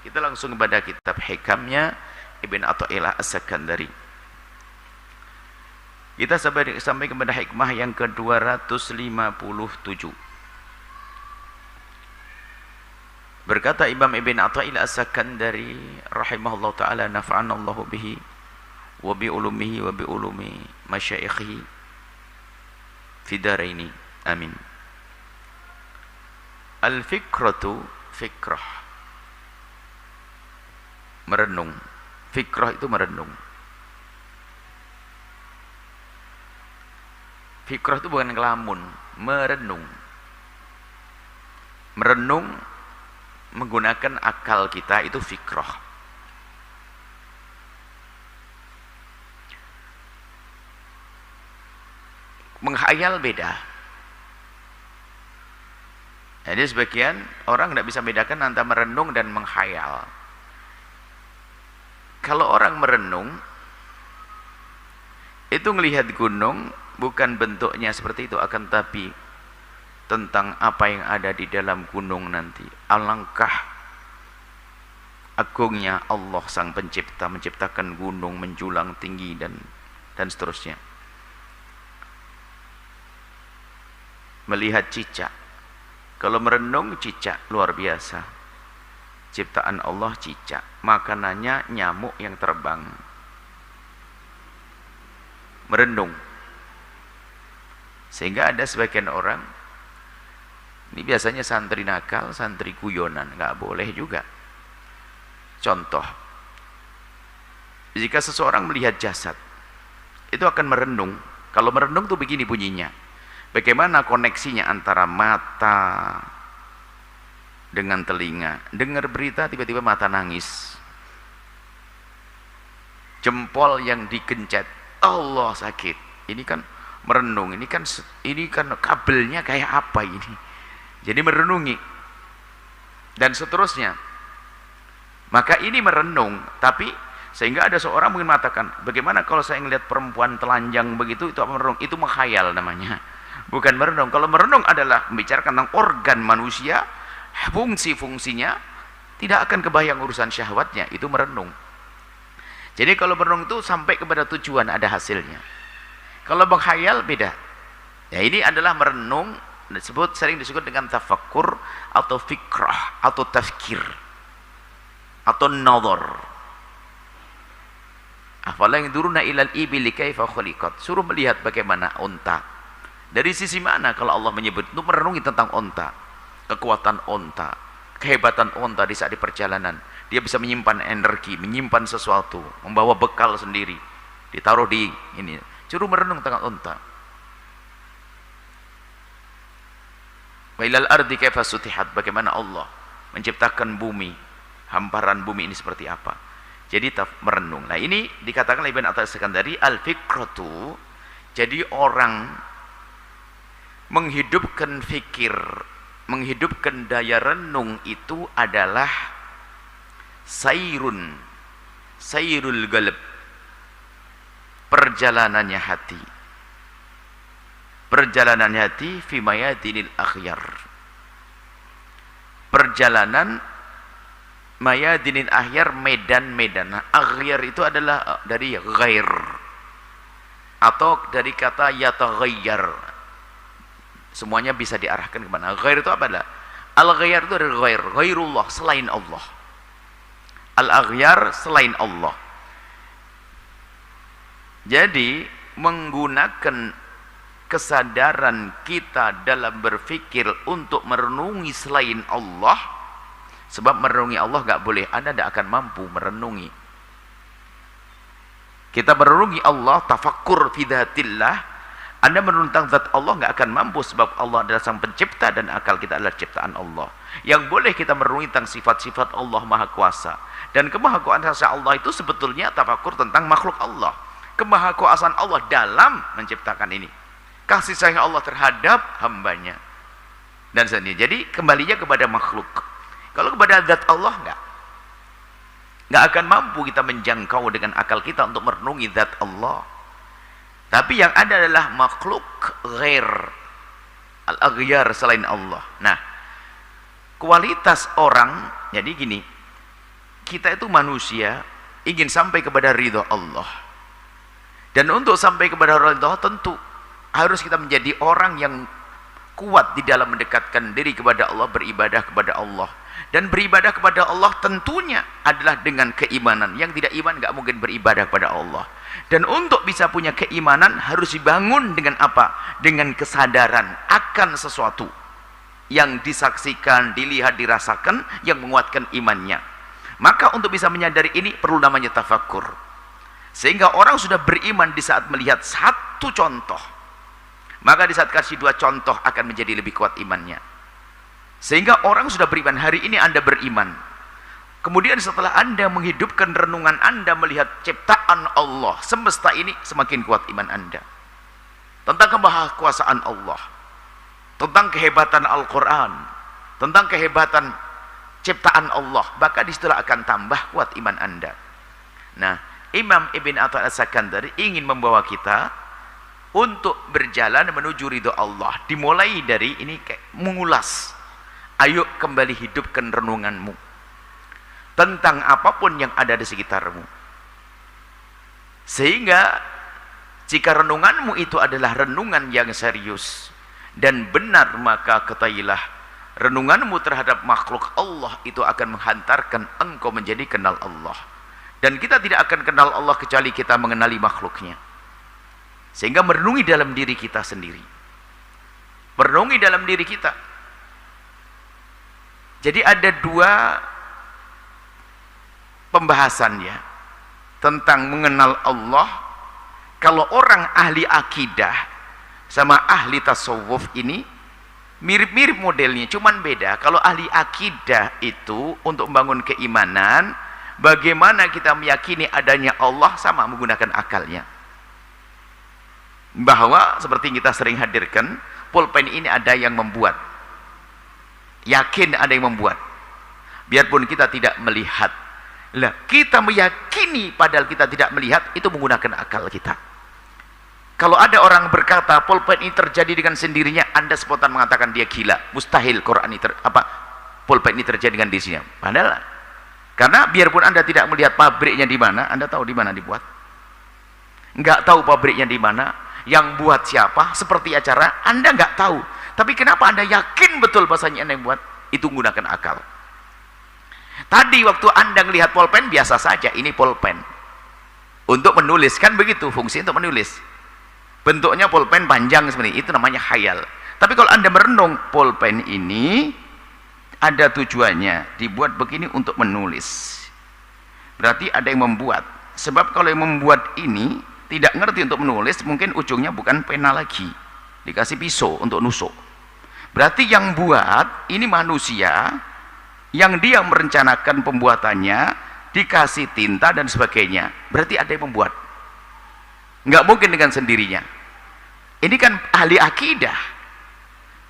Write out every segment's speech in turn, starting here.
Kita langsung kepada kitab hikamnya Ibn Athaillah As-Sakandari. Kita sampai kepada hikmah yang ke-257. Berkata Imam Ibn Athaillah As-Sakandari rahimahullah ta'ala, nafa'anallahu bihi wa bi ulumihi wa bi ulumi masyaikhihi fi daraini, amin. Al-fikratu, fikrah, merenung. Fikrah itu merenung. Fikrah itu bukan ngelamun, merenung. Merenung menggunakan akal kita, itu fikrah. Menghayal beda. Jadi sebagian orang tidak bisa bedakan antara merenung dan menghayal. Kalau orang merenung itu melihat gunung bukan bentuknya seperti itu, akan tapi tentang apa yang ada di dalam gunung nanti. Alangkah agungnya Allah sang pencipta menciptakan gunung menjulang tinggi dan seterusnya. Melihat cicak, kalau merenung cicak luar biasa, ciptaan Allah cicak, makanannya nyamuk yang terbang. Merenung. Sehingga ada sebagian orang, ini biasanya santri nakal, santri guyonan, nggak boleh juga. Contoh, jika seseorang melihat jasad, itu akan merenung. Kalau merenung tuh begini bunyinya, bagaimana koneksinya antara mata dengan telinga. Dengar berita tiba-tiba mata nangis, jempol yang digencet, Allah sakit. Ini kan merenung, ini kan kabelnya kayak apa ini, jadi merenungi dan seterusnya. Maka ini merenung. Tapi sehingga ada seorang mungkin mengatakan, bagaimana kalau saya melihat perempuan telanjang begitu, itu apa merenung? Itu menghayal namanya, bukan merenung. Kalau merenung adalah membicarakan tentang organ manusia, fungsi-fungsinya, tidak akan kebayang urusan syahwatnya, itu merenung. Jadi kalau merenung itu sampai kepada tujuan, ada hasilnya. Kalau menghayal beda. Ya, ini adalah merenung, sering disebut dengan tafakkur atau fikrah atau tafkir atau nadhar. Afala yanzuruna ilal ibili kaifa khuliqat. Suruh melihat bagaimana unta. Dari sisi mana kalau Allah menyebut itu merenungi tentang unta, kekuatan unta, kehebatan unta di saat di perjalanan. Dia bisa menyimpan energi, menyimpan sesuatu, membawa bekal sendiri, ditaruh di ini. Suruh merenung tentang unta. Wa ilal ardi kaifa sutihat, bagaimana Allah menciptakan bumi, hamparan bumi ini seperti apa. Jadi merenung. Nah, ini dikatakan oleh Ibn Athaillah As-Sakandari, al-fikratu, jadi orang menghidupkan fikir, menghidupkan daya renung itu adalah sayrul qalb, perjalanannya hati. Perjalanan hati fi mayadinil akhyar. Perjalanan mayadinil akhyar, medan-medan. Akhyar itu adalah dari ghair atau dari kata yataghayyar. Semuanya bisa diarahkan ke mana. Ghair itu apa adalah? Al-ghayyar itu dari ghair, ghairullah, selain Allah. Al-aghyar, selain Allah. Jadi menggunakan kesadaran kita dalam berpikir untuk merenungi selain Allah, sebab merenungi Allah gak boleh, Anda tidak akan mampu merenungi. Kita merenungi Allah, tafakkur fi dzatillah, Anda merenung tentang zat Allah gak akan mampu, sebab Allah adalah sang pencipta dan akal kita adalah ciptaan Allah. Yang boleh kita merenungi tentang sifat-sifat Allah Maha Kuasa, dan kemahakuasaan Allah itu sebetulnya tafakkur tentang makhluk Allah, kemahakuasaan Allah dalam menciptakan ini, kasih sayang Allah terhadap hambanya dan sebagainya. Jadi kembalinya kepada makhluk. Kalau kepada zat Allah nggak akan mampu kita menjangkau dengan akal kita untuk merenungi zat Allah. Tapi yang ada adalah makhluk ghair, al-aghyar, selain Allah. Nah, kualitas orang, jadi gini, kita itu manusia ingin sampai kepada ridha Allah. Dan untuk sampai kepada ridha Allah tentu harus kita menjadi orang yang kuat di dalam mendekatkan diri kepada Allah, beribadah kepada Allah. Dan beribadah kepada Allah tentunya adalah dengan keimanan. Yang tidak iman nggak mungkin beribadah kepada Allah. Dan untuk bisa punya keimanan harus dibangun dengan apa? Dengan kesadaran akan sesuatu yang disaksikan, dilihat, dirasakan, yang menguatkan imannya. Maka untuk bisa menyadari ini perlu namanya tafakkur. Sehingga orang sudah beriman di saat melihat satu contoh, maka di saat kasih dua contoh akan menjadi lebih kuat imannya. Sehingga orang sudah beriman. Hari ini Anda beriman, kemudian setelah Anda menghidupkan renungan Anda melihat ciptaan Allah, semesta ini, semakin kuat iman Anda tentang kemahakuasaan Allah, tentang kehebatan Al-Quran, tentang kehebatan ciptaan Allah. Maka disitulah akan tambah kuat iman Anda. Nah, Imam Ibn Atha As-Sakandari ingin membawa kita untuk berjalan menuju ridho Allah. Dimulai dari ini, kayak mengulas. Ayo kembali hidupkan renunganmu tentang apapun yang ada di sekitarmu. Sehingga jika renunganmu itu adalah renungan yang serius dan benar, maka ketahuilah renunganmu terhadap makhluk Allah itu akan menghantarkan engkau menjadi kenal Allah. Dan kita tidak akan kenal Allah kecuali kita mengenali makhluknya. Sehingga merenungi dalam diri kita sendiri. Merenungi dalam diri kita. Jadi ada dua pembahasan ya tentang mengenal Allah. Kalau orang ahli akidah sama ahli tasawuf ini mirip-mirip modelnya, cuman beda. Kalau ahli akidah itu untuk membangun keimanan, bagaimana kita meyakini adanya Allah sama menggunakan akalnya. Bahwa seperti yang kita sering hadirkan, pulpen ini ada yang membuat. Yakin ada yang membuat. Biarpun kita tidak melihat. Lah, kita meyakini padahal kita tidak melihat, itu menggunakan akal kita. Kalau ada orang berkata pulpen ini terjadi dengan sendirinya, Anda spontan mengatakan dia gila. Mustahil Quran ini pulpen ini terjadi dengan dirinya. Padahal karena biarpun Anda tidak melihat pabriknya di mana, Anda tahu di mana dibuat. Enggak tahu pabriknya di mana, yang buat siapa, seperti acara, Anda enggak tahu. Tapi kenapa Anda yakin betul bahasanya Anda yang buat? Itu menggunakan akal. Tadi waktu Anda melihat pulpen biasa saja, ini pulpen untuk menulis, kan begitu fungsi untuk menulis. Bentuknya pulpen panjang seperti itu, namanya khayal. Tapi kalau Anda merenung, pulpen ini ada tujuannya, dibuat begini untuk menulis. Berarti ada yang membuat. Sebab kalau yang membuat ini tidak ngerti untuk menulis, mungkin ujungnya bukan pena lagi, dikasih pisau untuk nusuk. Berarti yang buat ini manusia, yang dia merencanakan pembuatannya, dikasih tinta dan sebagainya. Berarti ada yang membuat. Nggak mungkin dengan sendirinya. Ini kan ahli akidah,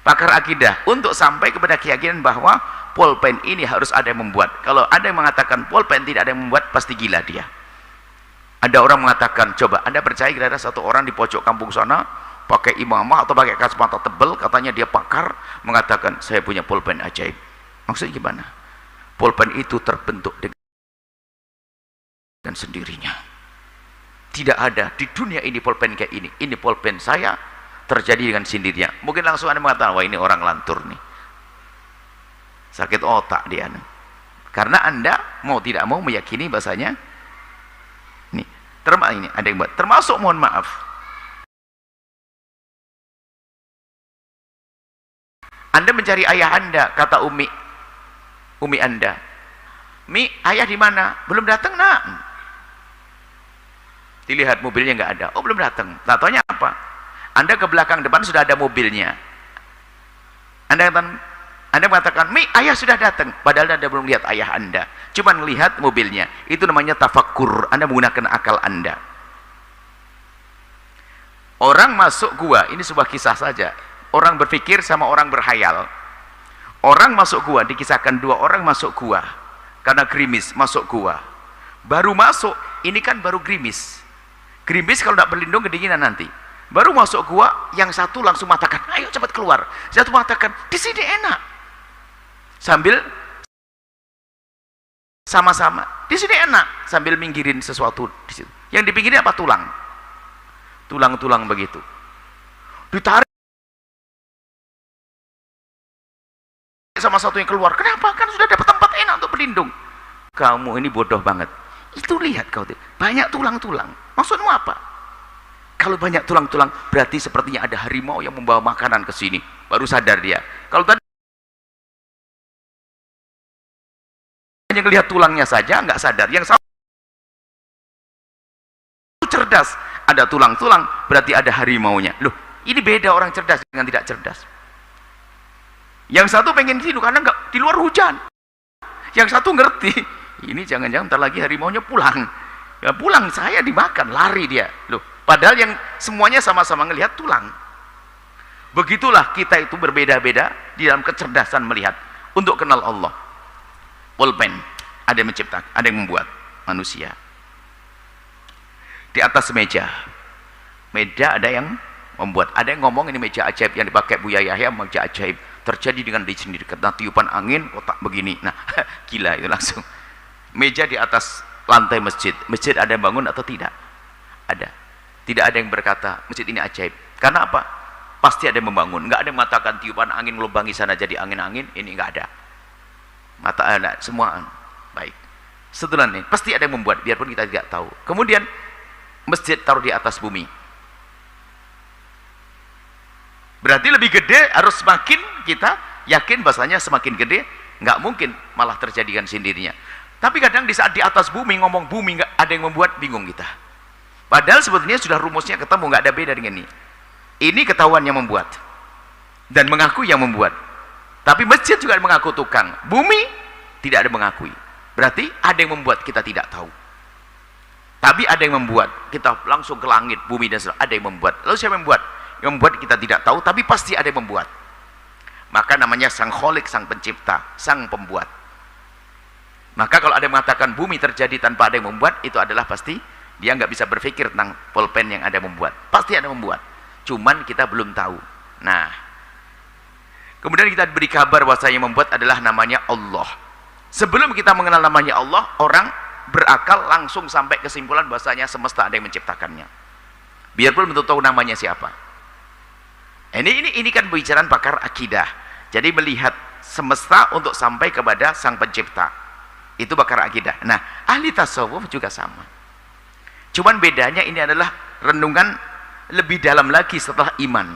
pakar akidah, untuk sampai kepada keyakinan bahwa pulpen ini harus ada yang membuat. Kalau ada yang mengatakan pulpen tidak ada yang membuat, pasti gila dia. Ada orang mengatakan, coba Anda percaya ada satu orang di pojok kampung sana pakai imamah atau pakai kacamata tebal, katanya dia pakar, mengatakan saya punya pulpen ajaib. Maksudnya gimana? Pulpen itu terbentuk dengan sendirinya. Tidak ada di dunia ini pulpen kayak ini. Ini pulpen saya terjadi dengan sendirinya. Mungkin langsung Anda mengatakan, wah ini orang lantur nih, sakit otak dia. Karena Anda mau tidak mau meyakini bahasanya ini ada yang buat. Termasuk, mohon maaf, Anda mencari ayah Anda, kata Umi Anda, Mi, ayah di mana? Belum datang, nak. Dilihat mobilnya nggak ada, oh belum datang. Nah, taunya apa? Anda ke belakang depan sudah ada mobilnya. Anda mengatakan, Mi, ayah sudah datang. Padahal Anda belum lihat ayah Anda, cuma melihat mobilnya. Itu namanya tafakkur. Anda menggunakan akal Anda. Orang masuk gua, ini sebuah kisah saja. Orang berpikir sama orang berhayal. Orang masuk gua, dikisahkan dua orang masuk gua karena gerimis, masuk gua. Baru masuk, ini kan baru gerimis. Gerimis kalau tidak berlindung kedinginan nanti. Baru masuk gua, yang satu langsung mengatakan, ayo cepat keluar. Satu mengatakan, di sini enak. Sambil sama-sama. Di sini enak sambil minggirin sesuatu di situ. Yang dipinggirin apa? Tulang. Tulang-tulang begitu. Ditarik sama satu yang keluar. Kenapa? Kan sudah dapat tempat enak untuk berlindung. Kamu ini bodoh banget. Itu lihat kau, banyak tulang-tulang. Maksudmu apa? Kalau banyak tulang-tulang berarti sepertinya ada harimau yang membawa makanan ke sini. Baru sadar dia. Kalau tadi hanya lihat tulangnya saja nggak sadar. Yang satu cerdas, ada tulang-tulang berarti ada harimaunya. Loh, ini beda orang cerdas dengan tidak cerdas. Yang satu pengen tidur karena nggak di luar hujan. Yang satu ngerti, ini jangan-jangan ntar lagi harimaunya pulang. Ya pulang, saya dimakan, lari dia. Loh, padahal yang semuanya sama-sama ngelihat tulang. Begitulah kita itu berbeda-beda di dalam kecerdasan melihat untuk kenal Allah. Pulpen, ada yang menciptakan, ada yang membuat manusia. Di atas meja ada yang membuat, ada yang ngomong ini meja ajaib yang dipakai Buya Yahya, meja ajaib. Terjadi dengan diri sendiri, kena tiupan angin kotak begini. Nah, gila itu langsung. Meja di atas lantai masjid ada yang bangun atau tidak? Ada. Tidak ada yang berkata masjid ini ajaib. Karena apa? Pasti ada yang membangun. Nggak ada yang mengatakan tiupan angin melubangi sana jadi angin-angin. Ini nggak ada. Mata ada semua baik. Setelah ini pasti ada yang membuat, biarpun kita tidak tahu. Kemudian masjid taruh di atas bumi. Berarti lebih gede, harus semakin kita yakin bahasanya semakin gede, nggak mungkin malah terjadikan sendirinya. Tapi kadang di saat di atas bumi ngomong bumi nggak ada yang membuat, bingung kita. Padahal sebetulnya sudah rumusnya ketemu, nggak ada beda dengan ini. Ini ketahuan yang membuat dan mengaku yang membuat. Tapi masjid juga mengaku tukang, bumi tidak ada mengakui. Berarti ada yang membuat, kita tidak tahu. Tapi ada yang membuat, kita langsung ke langit, bumi dan seluruh, ada yang membuat. Lalu siapa yang membuat? Yang membuat kita tidak tahu, tapi pasti ada yang membuat. Maka namanya sang kholik, sang pencipta, sang pembuat. Maka kalau ada yang mengatakan bumi terjadi tanpa ada yang membuat, itu adalah pasti dia nggak bisa berpikir tentang pulpen yang ada yang membuat. Pasti ada yang membuat, cuman kita belum tahu. Nah, kemudian kita beri kabar bahwa yang membuat adalah namanya Allah. Sebelum kita mengenal namanya Allah, orang berakal langsung sampai kesimpulan bahwasanya semesta ada yang menciptakannya, biarpun belum tahu namanya siapa. Ini kan pembicaraan pakar akidah. Jadi melihat semesta untuk sampai kepada sang pencipta, itu pakar akidah. Nah, ahli tasawuf juga sama. Cuman bedanya ini adalah renungan lebih dalam lagi setelah iman,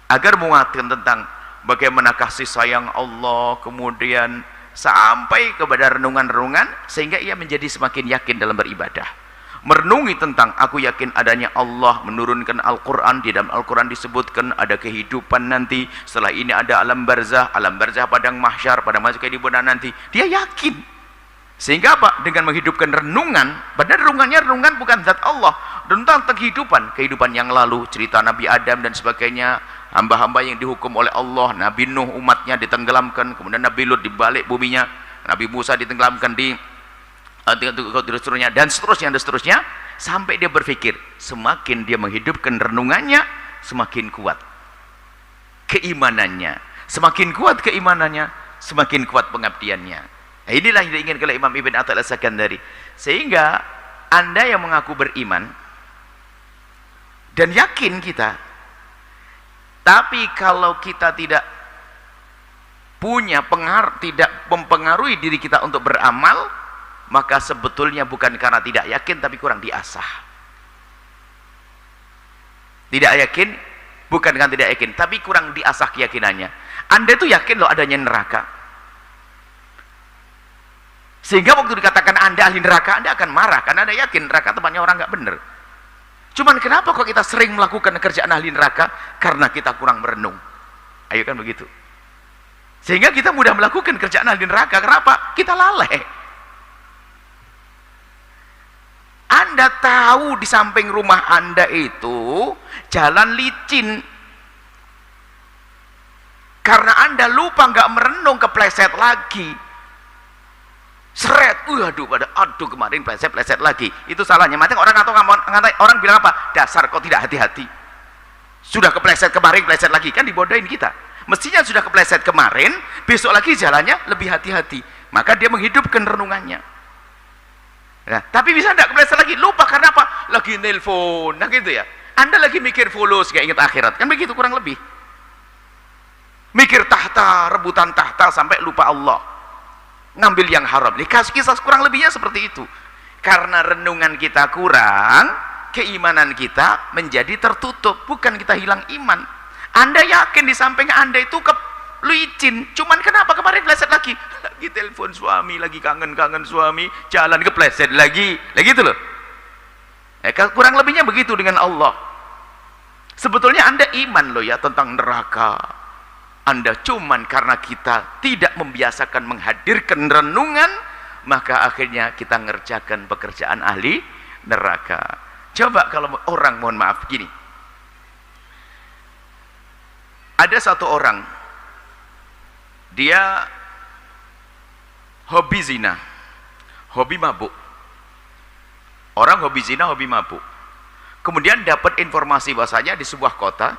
agar menguatkan tentang bagaimana kasih sayang Allah, kemudian sampai kepada renungan-renungan sehingga ia menjadi semakin yakin dalam beribadah. Merenungi tentang aku yakin adanya Allah, menurunkan Al-Quran. Di dalam Al-Quran disebutkan ada kehidupan nanti, setelah ini ada alam barzah padang mahsyar, pada masa kehidupan nanti. Dia yakin. Sehingga apa? Dengan menghidupkan renungan, padahal renungan bukan zat Allah, tentang kehidupan yang lalu, cerita Nabi Adam dan sebagainya, hamba-hamba yang dihukum oleh Allah, Nabi Nuh umatnya ditenggelamkan, kemudian Nabi Lut dibalik buminya, Nabi Musa ditenggelamkan di dan seterusnya, sampai dia berpikir, semakin dia menghidupkan renungannya, semakin kuat keimanannya, semakin kuat pengabdiannya. Nah, inilah yang diinginkan oleh Imam Ibn Atha Al-Sakandari. Sehingga Anda yang mengaku beriman dan yakin kita, tapi kalau kita tidak punya tidak mempengaruhi diri kita untuk beramal, maka sebetulnya bukan karena tidak yakin, tapi kurang diasah. Tidak yakin bukan karena tidak yakin, tapi kurang diasah keyakinannya. Anda itu yakin loh adanya neraka, sehingga waktu dikatakan Anda ahli neraka, Anda akan marah karena Anda yakin neraka tempatnya orang nggak benar. Cuman kenapa kok kita sering melakukan kerjaan ahli neraka? Karena kita kurang merenung. Ayo kan begitu. Sehingga kita mudah melakukan kerjaan ahli neraka. Kenapa? Kita lalai. Anda tahu di samping rumah Anda itu jalan licin, karena Anda lupa nggak merenung, kepleset lagi, seret, aduh kemarin pleset lagi. Itu salahnya. Macam orang orang bilang apa? Dasar kok tidak hati-hati. Sudah kepleset kemarin, pleset lagi, kan dibodohin kita. Mestinya sudah kepleset kemarin, besok lagi jalannya lebih hati-hati. maka dia menghidupkan renungannya. Nah, tapi bisa tidak kepleset lagi, lupa karena apa? Lagi nelpon, nah gitu ya. Anda lagi mikir fulus, gak ingat akhirat, kan begitu kurang lebih. Mikir tahta, rebutan tahta sampai lupa Allah, ngambil yang haram. Ini kisah kurang lebihnya seperti itu. Karena renungan kita kurang, keimanan kita menjadi tertutup, bukan kita hilang iman. Anda yakin di samping Anda itu licin, cuman kenapa kemarin kepleset lagi telepon suami, lagi kangen suami, jalan kepleset lagi itu loh. Kurang lebihnya begitu dengan Allah. Sebetulnya Anda iman loh ya tentang neraka. Anda cuman karena kita tidak membiasakan menghadirkan renungan, maka akhirnya kita ngerjakan pekerjaan ahli neraka. Coba kalau orang, mohon maaf gini, ada satu orang, dia hobi zina, hobi mabuk. Orang hobi zina, hobi mabuk. Kemudian dapat informasi bahasanya di sebuah kota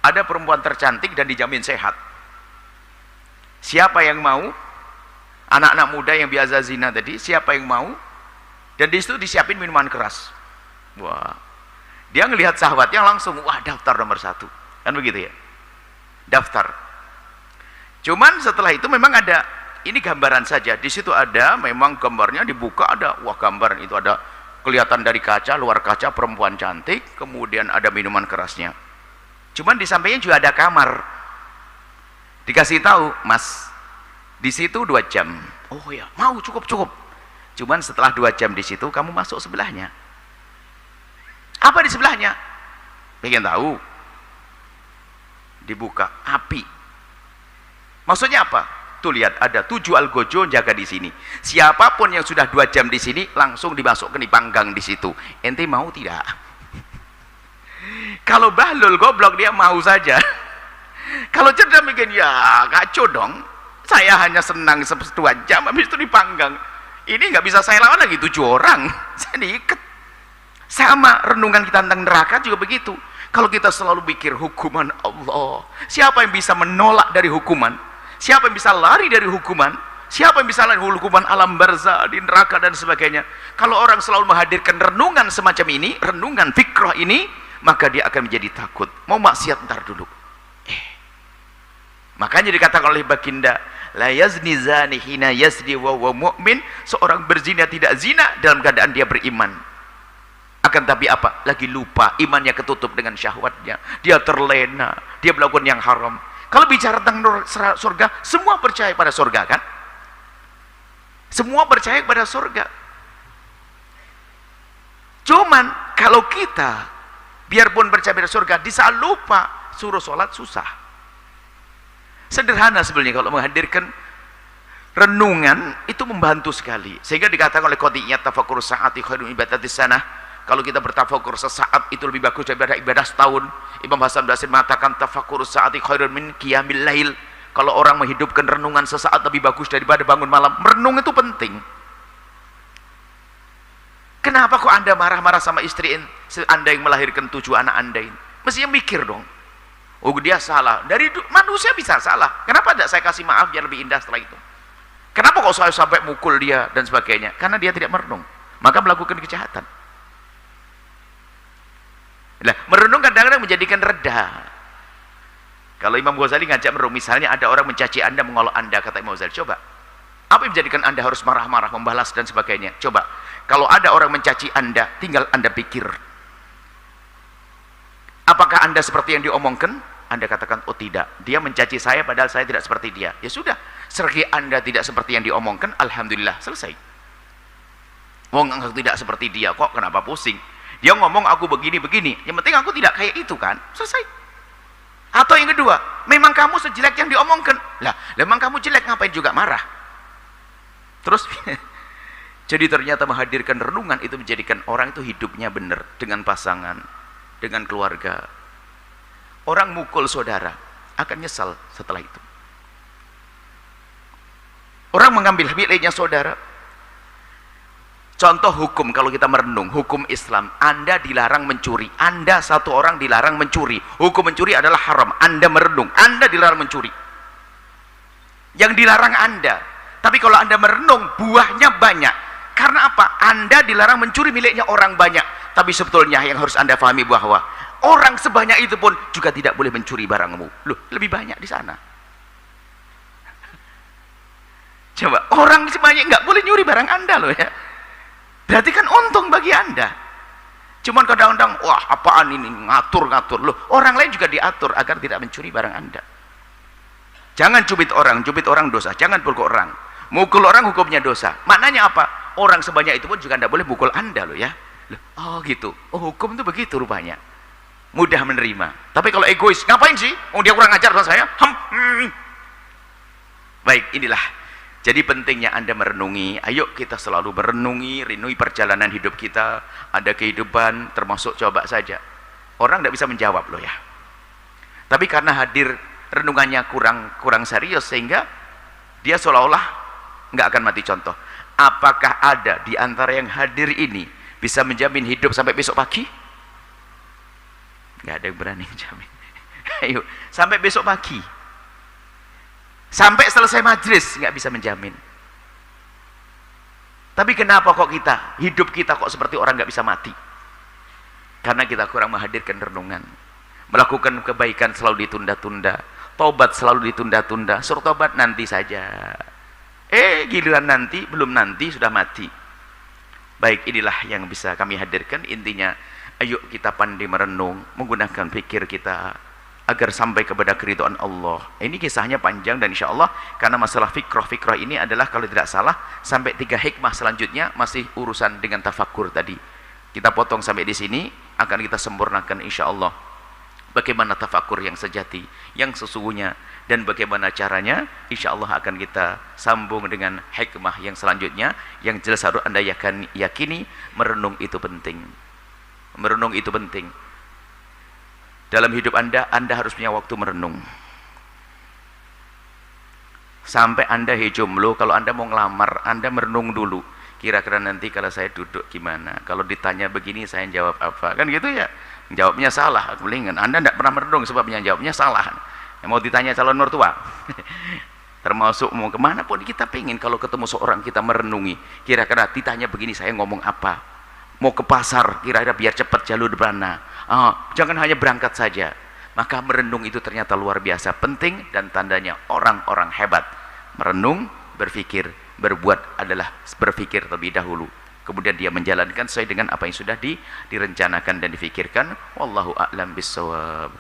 ada perempuan tercantik dan dijamin sehat. Siapa yang mau? Anak-anak muda yang biasa zina tadi, siapa yang mau? Dan di situ disiapin minuman keras. Wah, dia ngelihat sahabatnya langsung, wah daftar nomor 1, kan begitu ya, daftar. Cuman setelah itu memang ada, ini gambaran saja, di situ ada, memang gambarnya dibuka ada, wah gambaran itu ada kelihatan dari kaca, luar kaca perempuan cantik, kemudian ada minuman kerasnya. Cuman di sampingnya juga ada kamar. Dikasih tahu, Mas, di situ 2 jam. Oh ya, mau, cukup. Cuman setelah 2 jam di situ kamu masuk sebelahnya. Apa di sebelahnya? Pengen tahu? Dibuka api. Maksudnya apa? Tuh lihat, ada 7 algojo jaga di sini. Siapapun yang sudah 2 jam di sini langsung dimasukkan, dipanggang di situ. Ente mau tidak? Kalau bahlul goblok dia mau saja. Kalau cerdas bikin ya kacau dong. Saya hanya senang 2 jam habis itu dipanggang. Ini nggak bisa saya lawan lagi 7 orang. Saya diikat. Sama renungan kita tentang neraka juga begitu. Kalau kita selalu pikir hukuman Allah, siapa yang bisa menolak dari hukuman? Siapa yang bisa lari dari hukuman? Siapa yang bisa lari dari hukuman alam barzah di neraka dan sebagainya? Kalau orang selalu menghadirkan renungan semacam ini, renungan fikrah ini, maka dia akan menjadi takut. Mau maksiat ntar dulu. Makanya dikatakan oleh baginda, la yazni zani hina yazni wa mu'min, seorang berzina tidak zina dalam keadaan dia beriman. Akan tapi apa? Lagi lupa, imannya ketutup dengan syahwatnya, dia terlena, dia melakukan yang haram. Kalau bicara tentang surga, semua percaya pada surga kan? Semua percaya pada surga. Cuman kalau kita biarpun percaya pada surga, di saat lupa suruh sholat susah. Sederhana sebenarnya kalau menghadirkan renungan itu membantu sekali. Sehingga dikatakan oleh qadiyat tafakkur sa'ati khairun ibadatis sanah. Kalau kita bertafakur sesaat itu lebih bagus daripada ibadah setahun. Imam Hasan Basri mengatakan tafakur sa'ati khairun min qiyamil lail. Kalau orang menghidupkan renungan sesaat lebih bagus daripada bangun malam. Merenung itu penting. Kenapa kok Anda marah-marah sama istri Anda yang melahirkan 7 anak Anda ini? Mestinya mikir dong. Oh dia salah. Dari manusia bisa salah. Kenapa tidak saya kasih maaf biar lebih indah setelah itu? Kenapa kok saya sampai mukul dia dan sebagainya? Karena dia tidak merenung. Maka melakukan kejahatan. Nah, merenung kadang-kadang menjadikan reda. Kalau Imam Ghazali ngajak merenung, misalnya ada orang mencaci Anda, mengolok Anda, kata Imam Ghazali, coba, apa yang menjadikan Anda harus marah-marah, membalas dan sebagainya? Coba, kalau ada orang mencaci Anda, tinggal Anda pikir, apakah Anda seperti yang diomongkan? Anda katakan, oh tidak, dia mencaci saya padahal saya tidak seperti dia. Ya sudah, selagi Anda tidak seperti yang diomongkan, alhamdulillah, selesai. Wong tidak seperti dia, kok kenapa pusing? Dia ngomong aku begini-begini, yang penting aku tidak kayak itu kan, selesai. Atau yang kedua, memang kamu sejelek yang diomongkan. Lah, memang kamu jelek, ngapain juga marah? Terus jadi ternyata menghadirkan renungan itu menjadikan orang itu hidupnya benar dengan pasangan, dengan keluarga. Orang mukul saudara akan nyesal setelah itu. Orang mengambil miliknya saudara. Contoh hukum, kalau kita merenung hukum Islam, Anda dilarang mencuri, Anda satu orang dilarang mencuri, hukum mencuri adalah haram. Anda merenung, Anda dilarang mencuri, yang dilarang Anda, Tapi kalau Anda merenung, buahnya banyak. Karena apa? Anda dilarang mencuri miliknya orang banyak. Tapi sebetulnya yang harus Anda pahami bahwa orang sebanyak itu pun juga tidak boleh mencuri barangmu. Loh, lebih banyak di sana. Coba, orang sebanyak nggak boleh nyuri barang Anda loh ya. Berarti kan untung bagi Anda. Cuman kadang-kadang, wah apaan ini, ngatur-ngatur. Loh, orang lain juga diatur agar tidak mencuri barang Anda. Jangan cubit orang dosa. Jangan pukul orang. Mukul orang hukumnya dosa. Maknanya apa? Orang sebanyak itu pun juga tidak boleh mukul Anda loh ya. Loh, oh gitu. Oh hukum itu begitu rupanya. Mudah menerima. Tapi kalau egois, ngapain sih? Oh dia kurang ajar sama saya. Baik, inilah. Jadi pentingnya Anda merenungi. Ayo kita selalu merenungi, perjalanan hidup kita. Ada kehidupan, termasuk coba saja. Orang tidak bisa menjawab loh ya. Tapi karena hadir renungannya kurang serius, sehingga dia seolah-olah nggak akan mati. Contoh, apakah ada di antara yang hadir ini bisa menjamin hidup sampai besok pagi? Nggak ada yang berani menjamin. Ayo, sampai besok pagi. Sampai selesai majlis nggak bisa menjamin. Tapi kenapa kok hidup kita kok seperti orang nggak bisa mati? Karena kita kurang menghadirkan renungan. Melakukan kebaikan selalu ditunda-tunda, tobat selalu ditunda-tunda. Suruh tobat nanti saja. Giliran nanti, belum nanti sudah mati. Baik, inilah yang bisa kami hadirkan. Intinya, ayo kita pandai merenung, menggunakan pikir kita agar sampai kepada keridhaan Allah. Ini kisahnya panjang dan insya Allah karena masalah fikrah ini adalah kalau tidak salah sampai 3 hikmah selanjutnya masih urusan dengan tafakkur tadi. Kita potong sampai di sini, akan kita sempurnakan insya Allah. Bagaimana tafakkur yang sejati, yang sesungguhnya, dan bagaimana caranya, insya Allah akan kita sambung dengan hikmah yang selanjutnya. Yang jelas harus Anda yakini, merenung itu penting. Merenung itu penting. Dalam hidup Anda harus punya waktu merenung. Sampai Anda jomblo, kalau Anda mau ngelamar, Anda merenung dulu. Kira-kira nanti kalau saya duduk gimana? Kalau ditanya begini, saya jawab apa? Kan gitu ya? Jawabnya salah, kelingan. Anda tidak pernah merenung sebabnya jawabnya salah. Mau ditanya calon mertua. Termasuk mau kemana pun kita pengen kalau ketemu seorang kita merenungi. Kira-kira ditanya begini, saya ngomong apa? Mau ke pasar, kira-kira biar cepat jalur mana? Jangan hanya berangkat saja. Maka merenung itu ternyata luar biasa penting dan tandanya orang-orang hebat. Merenung, berpikir, berbuat adalah berpikir terlebih dahulu. Kemudian dia menjalankan sesuai dengan apa yang sudah direncanakan dan difikirkan. Wallahu a'lam bissawab.